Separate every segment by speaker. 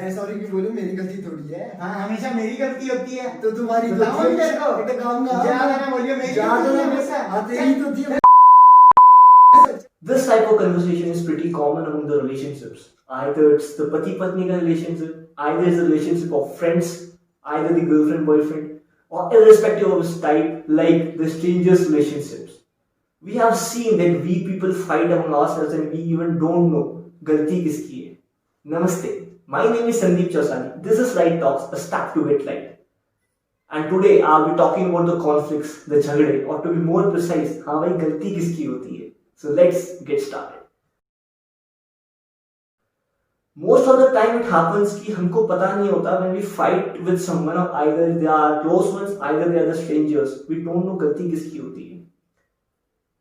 Speaker 1: मैं सॉरी क्यों बोलूं, मेरी गलती थोड़ी है।
Speaker 2: हाँ हमेशा मेरी गलती होती है।
Speaker 1: तो तुम्हारी
Speaker 2: बताओ
Speaker 1: गलती
Speaker 2: मेरे को।
Speaker 1: है। गाऊंगा
Speaker 2: ज्यादा ना बोलियो, मेरी
Speaker 1: ज्यादा
Speaker 2: गलती है
Speaker 1: ना
Speaker 2: हमेशा।
Speaker 1: हाँ तेरी तो थी।
Speaker 3: This type of conversation is pretty common among the relationships. Either it's the pati patni ka relationship, either it's the relationship of friends, either the girlfriend boyfriend, or irrespective of its type, like the strangers relationships. We have seen that we people fight among ourselves and we even don't know galti kiski hai. Namaste. My name is Sandeep Chausani. This is Right Talks, a step to get right. And today I'll be talking about the conflicts, the jhagde, or to be more precise, हाँ भाई गलती किसकी होती है. So let's get started. Most of the time it happens कि हमको पता नहीं होता when we fight with someone, or either they are close ones, either they are the strangers. We don't know गलती किसकी होती है.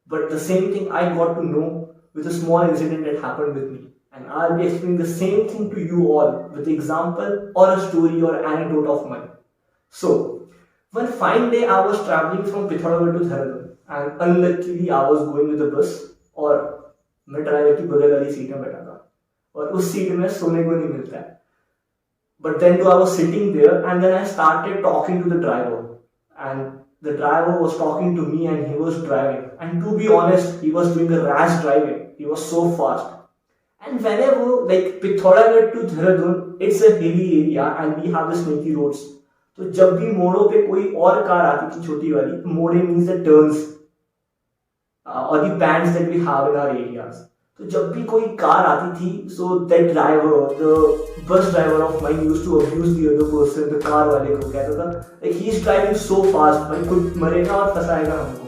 Speaker 3: But the same thing I got to know with a small incident that happened with me. And I'll be explaining the same thing to you all with an example or a story or anecdote of mine. So, one fine day I was traveling from Pithoragarh to Dehradun and unluckily I was going with the bus और मैं driver की बगल वाली seat में बैठा था और उस सीट में सोने को नहीं मिलता है. But then too I was sitting there and then I started talking to the driver and the driver was talking to me and he was driving, and to be honest he was doing a rash driving. He was so fast. And whenever like Pithoragarh to Dehradun, it's a hilly area and we have the snaky roads. तो जब भी मोड़ों पे कोई और car आती थी छोटी वाली, मोड़े मीन्स द टर्न्स और the bends that we have in our areas. तो जब भी कोई कार आती थी, so that driver, the bus driver of mine used to abuse the other person, the car वाले को कहता था like he is driving so fast, भाई कोई मरेगा और फंसाएगा हमको.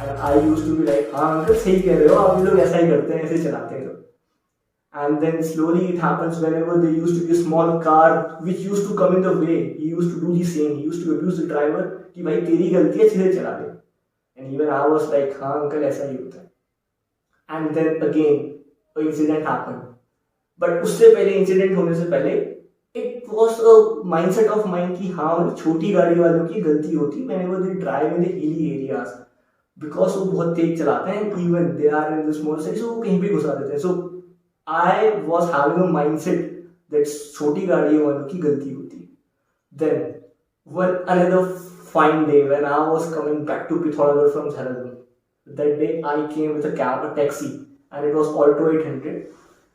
Speaker 3: And I used to be like हाँ अंकल सही कह रहे हो, आप लोग ऐसा ही करते हैं, ऐसे चलाते हैं. And then slowly it happens whenever there used to be a small car which used to come in the way, he used to do the same. He used to abuse the driver कि भाई तेरी गलती है, सीधे चला दे. And even I was like हाँ uncle ऐसा ही होता है. And then again an incident happened. But उससे पहले इंसिडेंट होने से पहले it was a mindset of mine कि हाँ छोटी गाड़ी वालों की गलती होती whenever they drive in the hilly areas, because वो बहुत तेज चलाते हैं, even they are in the small city, so वो कहीं भी घुसा देते हैं. So I was having a mindset that छोटी गाड़ियों वालों की गलती होती है. Then one another fine day when I was coming back to Pithoragarh from Dehradun, that day I came with a cab, a taxi, and it was Alto 800.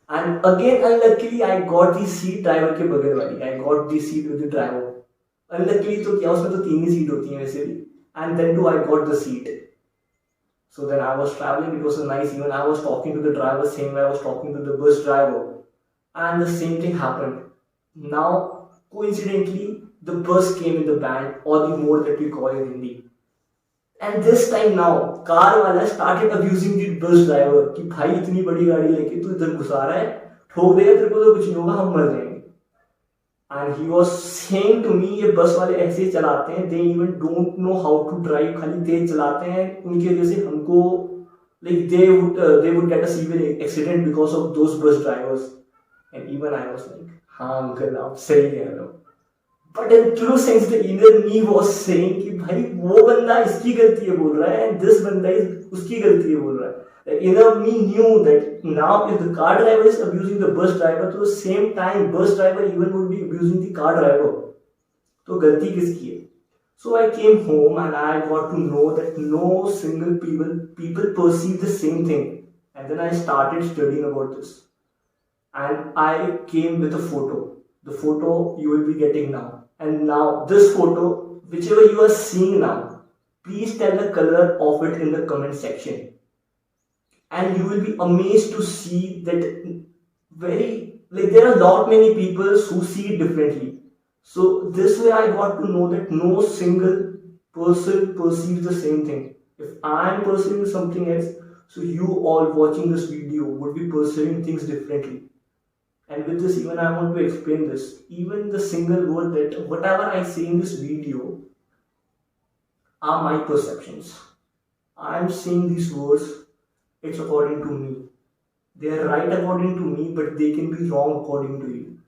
Speaker 3: And again unluckily I got the seat driver के बगल वाली. I got the seat with the driver. Unluckily तो क्या, उसमें तो 3 ही seat होती हैं वैसे भी. And then too I got the seat. So then I was traveling, it was so nice, even I was talking to the driver, same way I was talking to the bus driver. And the same thing happened. Now, coincidentally, the bus came in the band, or the mode that we call in Hindi. And this time now, car wala started abusing the bus driver कि भाई इतनी बड़ी गाड़ी लेके तू इधर घुसा रहा है, ठोक देगा तेरे को तो कुछ नहीं होगा, हम मर जाएंगे. And he was saying to me ये बस वाले ऐसे ही चलाते हैं, they even don't know how to drive, खाली तेज चलाते हैं, उनकी वजह से हमको like they would get a severe accident because of those bus drivers. And even I was like हाँ अंकल आप सही कह रहे हो. But in true sense the inner me was saying कि भाई वो बंदा इसकी गलती है बोल रहा है and this बंदा उसकी गलती है बोल रहा है. The inner me knew that now if the car driver is abusing the bus driver, to the same time bus driver even would be abusing the car driver. तो गलती किसकी है? So I came home and I got to know that no single people perceive the same thing. And then I started studying about this. And I came with a photo. The photo you will be getting now. And now this photo, whichever you are seeing now, please tell the color of it in the comment section. And you will be amazed to see that there are lot many people who see it differently. So this way I got to know that no single person perceives the same thing. If I am perceiving something else, so you all watching this video would be perceiving things differently. And with this even I want to explain this. Even the single word that whatever I say in this video are my perceptions. I am saying these words, it's according to me. They are right according to me, but they can be wrong according to you.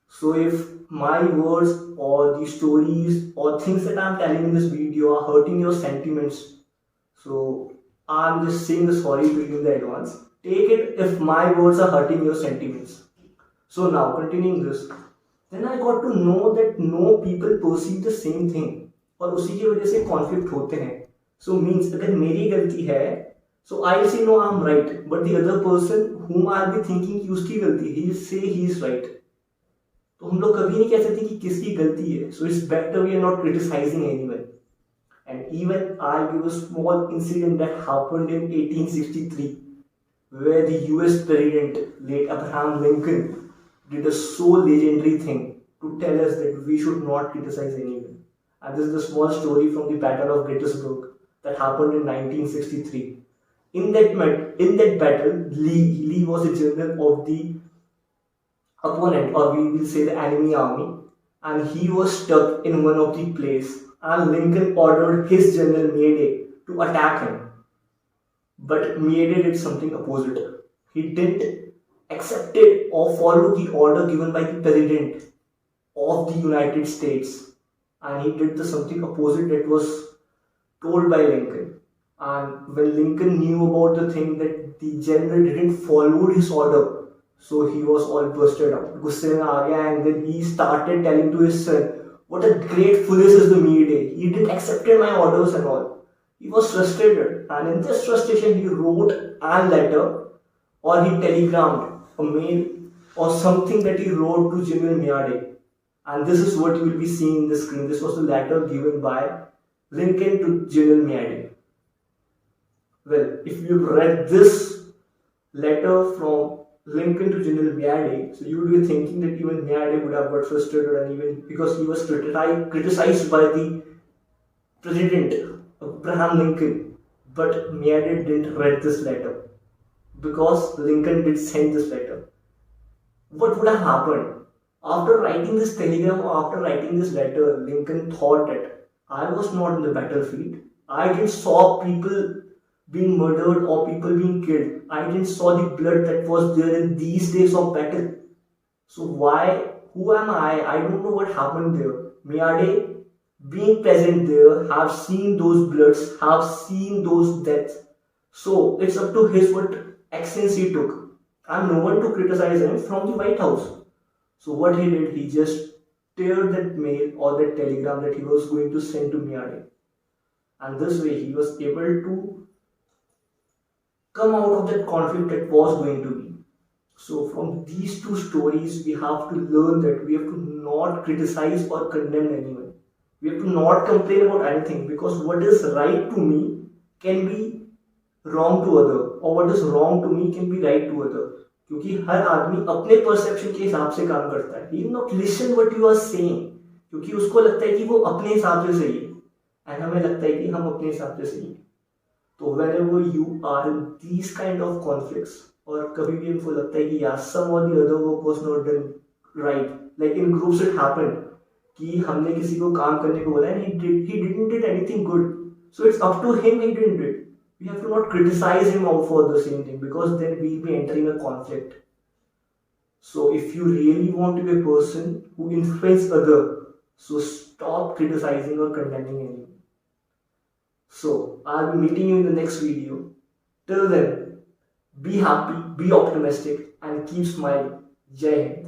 Speaker 3: So if my words or the stories or things that I am telling in this video are hurting your sentiments, so I am just saying the sorry to you in the advance. Take it if my words are hurting your sentiments. So now continuing this, then I got to know that no people perceive the same thing, और उसी की वजह से conflict होते हैं. So means अगर मेरी गलती है, so I'll say no, I'm right, but the other person whom I'll be thinking कि उसकी गलती है, he'll say he is right. तो हम लोग कभी नहीं कह सकते कि किसकी गलती है. So it's better we are not criticizing anyone. And even I'll give a small incident that happened in 1863, where the US President, late Abraham Lincoln, did a so legendary thing to tell us that we should not criticize anyone. And this is a small story from the Battle of Gettysburg that happened in 1963. In that battle, Lee was a general of the opponent, or we will say the enemy army, and he was stuck in one of the place, and Lincoln ordered his general Meade to attack him. But Meade did something opposite. He didn't accept it or follow the order given by the President of the United States, and he did something opposite that was told by Lincoln. And when Lincoln knew about the thing that the general didn't follow his order, so he was all busted up, गुस्से में आ गया, and then he started telling to his son, what a great foolish is the Meade. He didn't accept my orders and all. He was frustrated, and in this frustration he wrote a letter, or he telegrammed a mail or something that he wrote to General Meade. And this is what you will be seeing in the screen. This was the letter given by Lincoln to General Meade. Well, if you've read this letter from Lincoln to General Meade, so you would be thinking that even Meade would have got frustrated, and even because he was criticized by the President Abraham Lincoln. But Meade didn't read this letter because Lincoln did send this letter. What would have happened? After writing this telegram or after writing this letter, Lincoln thought that I was not in the battlefield. I didn't saw people being murdered or people being killed. I didn't saw the blood that was there in these days of battle. So who am I? I don't know what happened there. Meade, being present there, have seen those bloods, have seen those deaths. So it's up to his what actions he took. I'm no one to criticize him from the White House. So what he did, he just teared that mail or that telegram that he was going to send to Meade. And this way he was able to come out of that conflict that was going to be. So from these two stories, we have to learn that we have to not criticize or condemn anyone. We have to not complain about anything, because what is right to me can be wrong to other, or what is wrong to me can be right to other. क्योंकि हर आदमी अपने perception के हिसाब से काम करता है. He will not listen what you are saying, क्योंकि उसको लगता है कि वो अपने हिसाब से सही है, and हमें लगता है कि हम अपने हिसाब से सही हैं. तो whenever you are in these kind of conflicts, और कभी भी हमको लगता है कि यार some or the other work was not done right, like in groups it happened कि हमने किसी को काम करने को बोला and he didn't did anything good, so it's up to him, he didn't do it. We have to not criticize him out for the same thing, because then we'll be entering a conflict. So if you really want to be a person who influences other, so stop criticizing or condemning anyone. So I'll be meeting you in the next video. Till then, be happy, be optimistic, and keep smiling. Jai Hind.